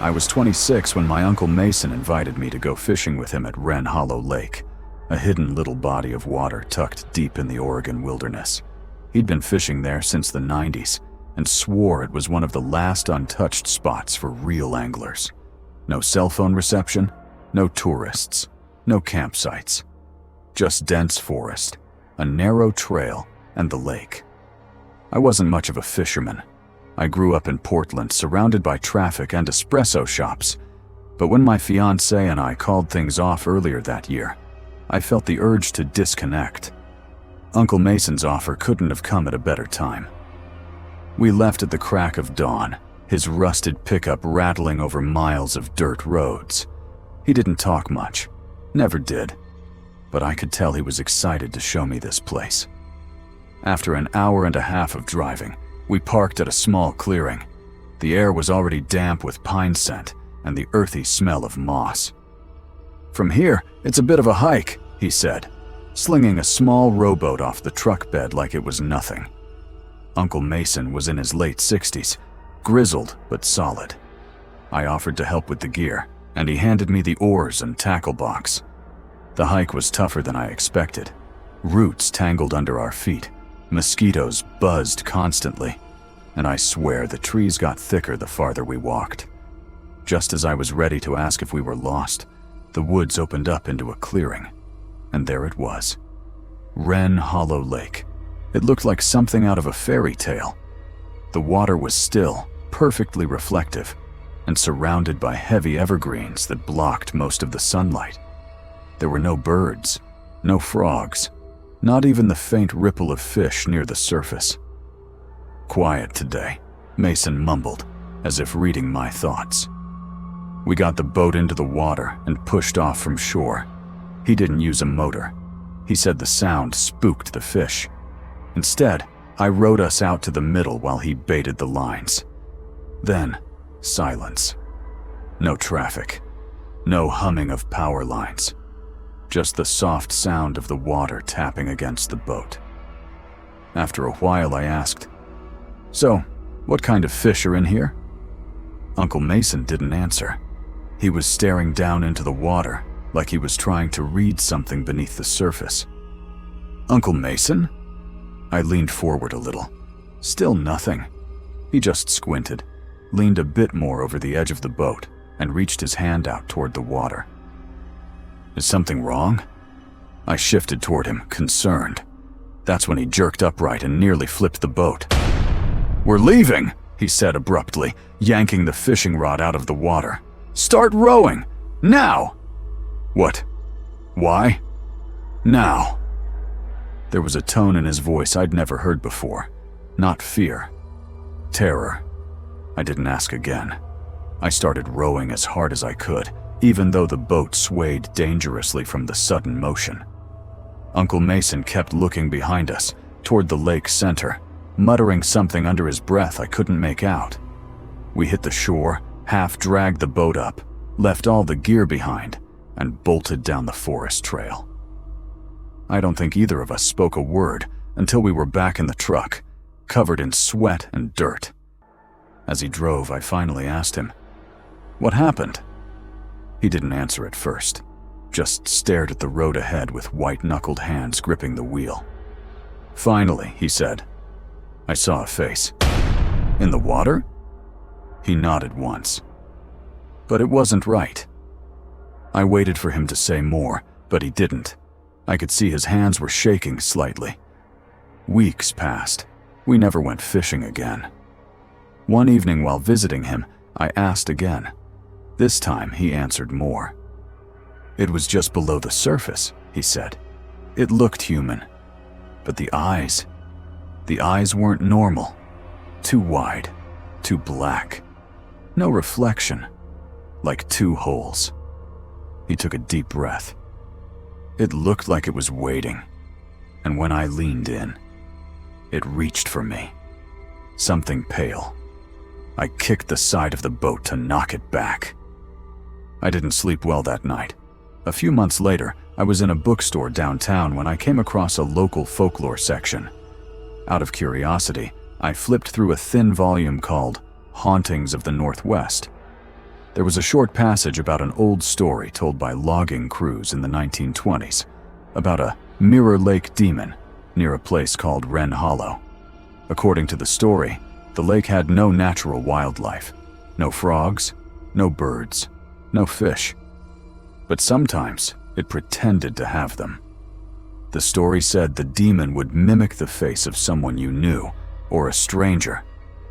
I was 26 when my Uncle Mason invited me to go fishing with him at Wren Hollow Lake, a hidden little body of water tucked deep in the Oregon wilderness. He'd been fishing there since the 90s and swore it was one of the last untouched spots for real anglers. No cell phone reception, no tourists, no campsites. Just dense forest, a narrow trail, and the lake. I wasn't much of a fisherman. I grew up in Portland, surrounded by traffic and espresso shops. But when my fiancée and I called things off earlier that year, I felt the urge to disconnect. Uncle Mason's offer couldn't have come at a better time. We left at the crack of dawn, his rusted pickup rattling over miles of dirt roads. He didn't talk much, never did, but I could tell he was excited to show me this place. After an hour and a half of driving, we parked at a small clearing. The air was already damp with pine scent and the earthy smell of moss. "From here, it's a bit of a hike," he said, slinging a small rowboat off the truck bed like it was nothing. Uncle Mason was in his late 60s, grizzled but solid. I offered to help with the gear, and he handed me the oars and tackle box. The hike was tougher than I expected. Roots tangled under our feet, mosquitoes buzzed constantly, and I swear the trees got thicker the farther we walked. Just as I was ready to ask if we were lost, the woods opened up into a clearing, and there it was. Wren Hollow Lake. It looked like something out of a fairy tale. The water was still, perfectly reflective, and surrounded by heavy evergreens that blocked most of the sunlight. There were no birds, no frogs, not even the faint ripple of fish near the surface. "Quiet today," Mason mumbled, as if reading my thoughts. We got the boat into the water and pushed off from shore. He didn't use a motor. He said the sound spooked the fish. Instead, I rowed us out to the middle while he baited the lines. Then, silence. No traffic. No humming of power lines. Just the soft sound of the water tapping against the boat. After a while, I asked, "So, what kind of fish are in here?" Uncle Mason didn't answer. He was staring down into the water, like he was trying to read something beneath the surface. "Uncle Mason?" I leaned forward a little. Still nothing. He just squinted, leaned a bit more over the edge of the boat, and reached his hand out toward the water. "Is something wrong?" I shifted toward him, concerned. That's when he jerked upright and nearly flipped the boat. "We're leaving," he said abruptly, yanking the fishing rod out of the water. "Start rowing! Now!" "What? Why?" "Now." There was a tone in his voice I'd never heard before. Not fear. Terror. I didn't ask again. I started rowing as hard as I could, even though the boat swayed dangerously from the sudden motion. Uncle Mason kept looking behind us, toward the lake center, muttering something under his breath I couldn't make out. We hit the shore, half-dragged the boat up, left all the gear behind, and bolted down the forest trail. I don't think either of us spoke a word until we were back in the truck, covered in sweat and dirt. As he drove, I finally asked him, "What happened?" He didn't answer at first, just stared at the road ahead with white-knuckled hands gripping the wheel. Finally, he said, "I saw a face." "In the water?" He nodded once. But it wasn't right. I waited for him to say more, but he didn't. I could see his hands were shaking slightly. Weeks passed. We never went fishing again. One evening while visiting him, I asked again. This time he answered more. "It was just below the surface," he said. "It looked human. But the eyes weren't normal. Too wide, too black. No reflection, like two holes." He took a deep breath. "It looked like it was waiting, and when I leaned in, it reached for me. Something pale. I kicked the side of the boat to knock it back." I didn't sleep well that night. A few months later, I was in a bookstore downtown when I came across a local folklore section. Out of curiosity, I flipped through a thin volume called Hauntings of the Northwest. There was a short passage about an old story told by logging crews in the 1920s about a Mirror Lake demon near a place called Wren Hollow. According to the story, the lake had no natural wildlife, no frogs, no birds, no fish. But sometimes it pretended to have them. The story said the demon would mimic the face of someone you knew or a stranger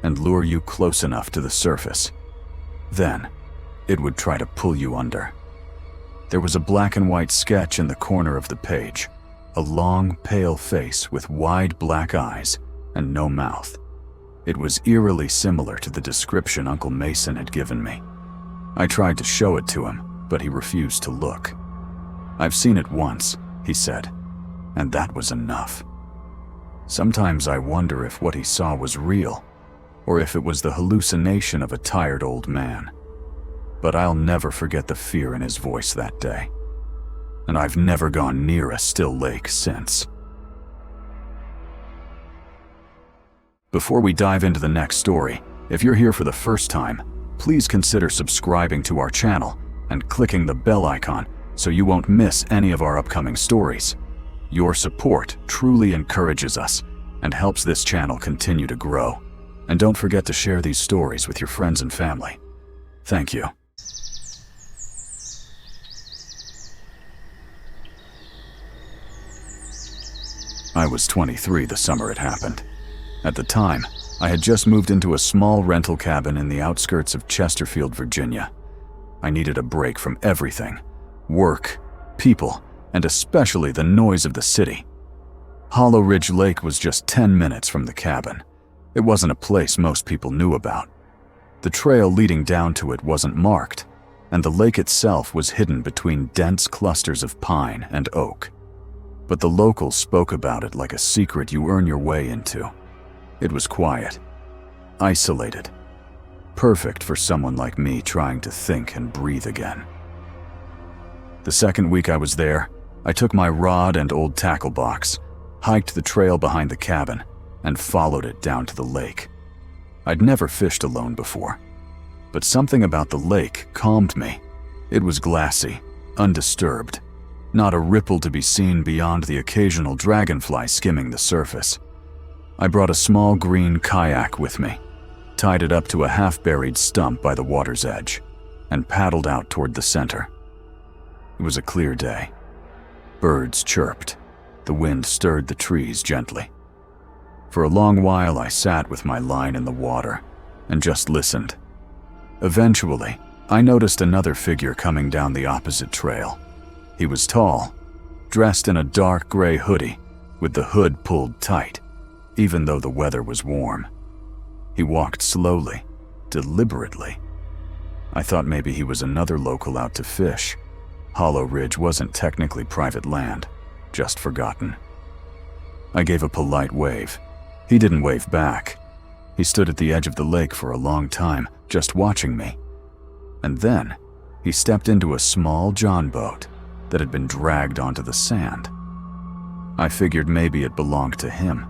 and lure you close enough to the surface. Then, it would try to pull you under. There was a black and white sketch in the corner of the page, a long, pale face with wide black eyes and no mouth. It was eerily similar to the description Uncle Mason had given me. I tried to show it to him, but he refused to look. "I've seen it once," he said, "and that was enough." Sometimes I wonder if what he saw was real, or if it was the hallucination of a tired old man. But I'll never forget the fear in his voice that day. And I've never gone near a still lake since. Before we dive into the next story, if you're here for the first time, please consider subscribing to our channel and clicking the bell icon so you won't miss any of our upcoming stories. Your support truly encourages us and helps this channel continue to grow. And don't forget to share these stories with your friends and family. Thank you. I was 23 the summer it happened. At the time, I had just moved into a small rental cabin in the outskirts of Chesterfield, Virginia. I needed a break from everything: work, people, and especially the noise of the city. Hollow Ridge Lake was just 10 minutes from the cabin. It wasn't a place most people knew about. The trail leading down to it wasn't marked, and the lake itself was hidden between dense clusters of pine and oak. But the locals spoke about it like a secret you earn your way into. It was quiet, isolated, perfect for someone like me trying to think and breathe again. The second week I was there, I took my rod and old tackle box, hiked the trail behind the cabin, and followed it down to the lake. I'd never fished alone before, but something about the lake calmed me. It was glassy, undisturbed, not a ripple to be seen beyond the occasional dragonfly skimming the surface. I brought a small green kayak with me, tied it up to a half-buried stump by the water's edge, and paddled out toward the center. It was a clear day. Birds chirped. The wind stirred the trees gently. For a long while I sat with my line in the water and just listened. Eventually, I noticed another figure coming down the opposite trail. He was tall, dressed in a dark gray hoodie with the hood pulled tight, even though the weather was warm. He walked slowly, deliberately. I thought maybe he was another local out to fish. Hollow Ridge wasn't technically private land, just forgotten. I gave a polite wave. He didn't wave back. He stood at the edge of the lake for a long time, just watching me. And then, he stepped into a small john boat that had been dragged onto the sand. I figured maybe it belonged to him.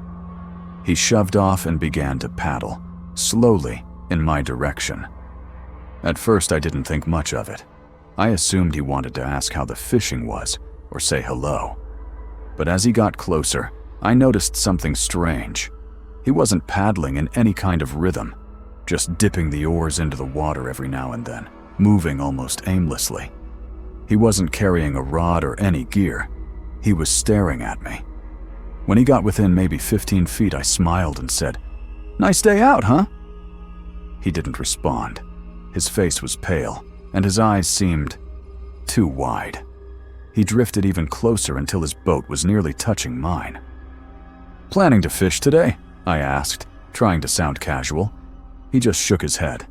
He shoved off and began to paddle, slowly, in my direction. At first I didn't think much of it. I assumed he wanted to ask how the fishing was, or say hello. But as he got closer, I noticed something strange. He wasn't paddling in any kind of rhythm, just dipping the oars into the water every now and then, moving almost aimlessly. He wasn't carrying a rod or any gear. He was staring at me. When he got within maybe 15 feet, I smiled and said, "Nice day out, huh?" He didn't respond. His face was pale, and his eyes seemed too wide. He drifted even closer until his boat was nearly touching mine. "Planning to fish today?" I asked, trying to sound casual. He just shook his head.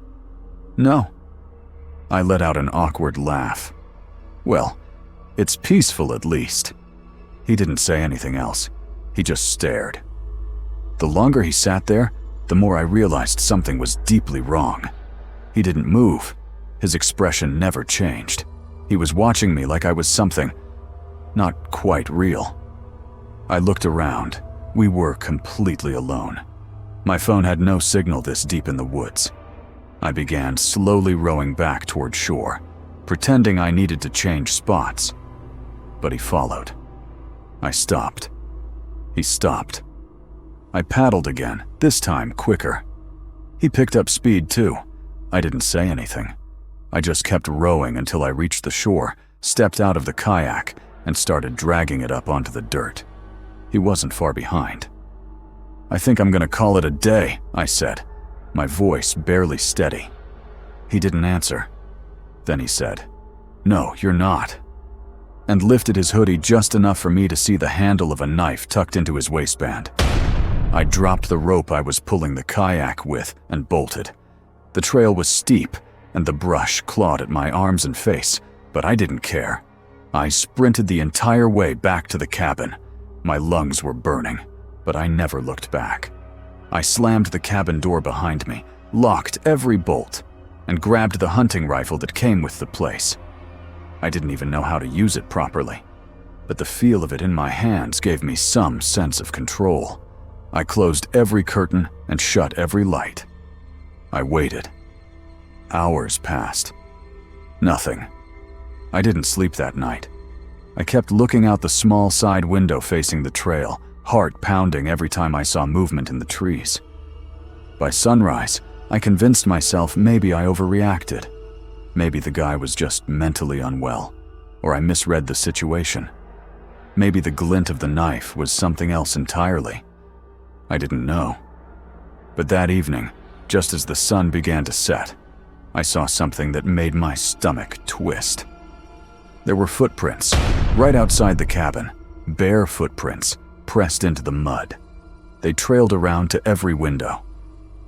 "No." I let out an awkward laugh. "Well, it's peaceful at least." He didn't say anything else. He just stared. The longer he sat there, the more I realized something was deeply wrong. He didn't move. His expression never changed. He was watching me like I was something not quite real. I looked around. We were completely alone. My phone had no signal this deep in the woods. I began slowly rowing back toward shore, pretending I needed to change spots. But he followed. I stopped. He stopped. I paddled again, this time quicker. He picked up speed too. I didn't say anything. I just kept rowing until I reached the shore, stepped out of the kayak, and started dragging it up onto the dirt. He wasn't far behind. "I think I'm gonna call it a day," I said, my voice barely steady. He didn't answer. Then he said, "No, you're not," and lifted his hoodie just enough for me to see the handle of a knife tucked into his waistband. I dropped the rope I was pulling the kayak with and bolted. The trail was steep, and the brush clawed at my arms and face, but I didn't care. I sprinted the entire way back to the cabin. My lungs were burning, but I never looked back. I slammed the cabin door behind me, locked every bolt, and grabbed the hunting rifle that came with the place. I didn't even know how to use it properly, but the feel of it in my hands gave me some sense of control. I closed every curtain and shut every light. I waited. Hours passed. Nothing. I didn't sleep that night. I kept looking out the small side window facing the trail, heart pounding every time I saw movement in the trees. By sunrise, I convinced myself maybe I overreacted. Maybe the guy was just mentally unwell, or I misread the situation. Maybe the glint of the knife was something else entirely. I didn't know. But that evening, just as the sun began to set, I saw something that made my stomach twist. There were footprints right outside the cabin, bare footprints pressed into the mud. They trailed around to every window.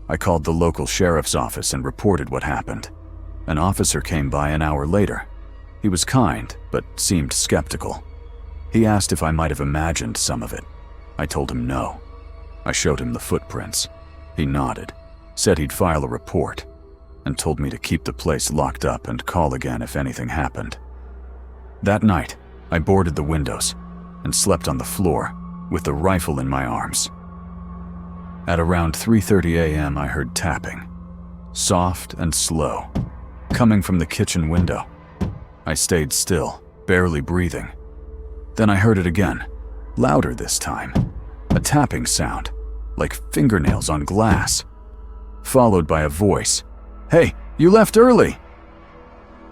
I called the local sheriff's office and reported what happened. An officer came by an hour later. He was kind, but seemed skeptical. He asked if I might have imagined some of it. I told him no. I showed him the footprints. He nodded, said he'd file a report, and told me to keep the place locked up and call again if anything happened. That night, I boarded the windows and slept on the floor with the rifle in my arms. At around 3:30 a.m., I heard tapping, soft and slow, coming from the kitchen window. I stayed still, barely breathing. Then I heard it again, louder this time, a tapping sound, like fingernails on glass, followed by a voice, "Hey, you left early!"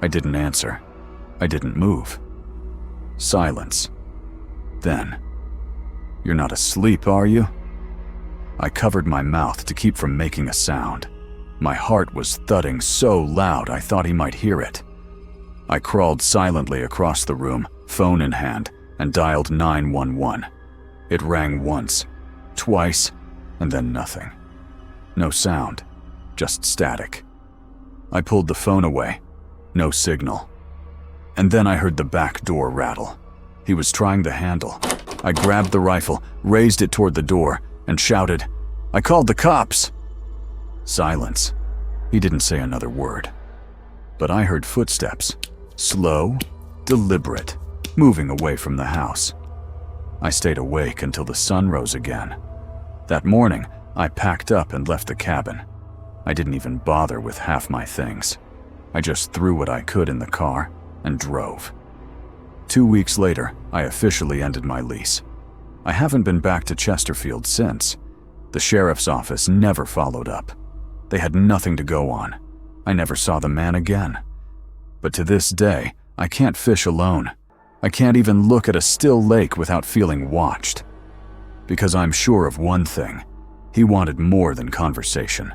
I didn't answer. I didn't move. Silence. Then, "You're not asleep, are you?" I covered my mouth to keep from making a sound. My heart was thudding so loud I thought he might hear it. I crawled silently across the room, phone in hand, and dialed 911. It rang once, twice, and then nothing. No sound, just static. I pulled the phone away. No signal. And then I heard the back door rattle. He was trying the handle. I grabbed the rifle, raised it toward the door, and shouted, "I called the cops!" Silence. He didn't say another word. But I heard footsteps, slow, deliberate, moving away from the house. I stayed awake until the sun rose again. That morning, I packed up and left the cabin. I didn't even bother with half my things. I just threw what I could in the car and drove. 2 weeks later, I officially ended my lease. I haven't been back to Chesterfield since. The sheriff's office never followed up. They had nothing to go on. I never saw the man again. But to this day, I can't fish alone. I can't even look at a still lake without feeling watched. Because I'm sure of one thing, he wanted more than conversation.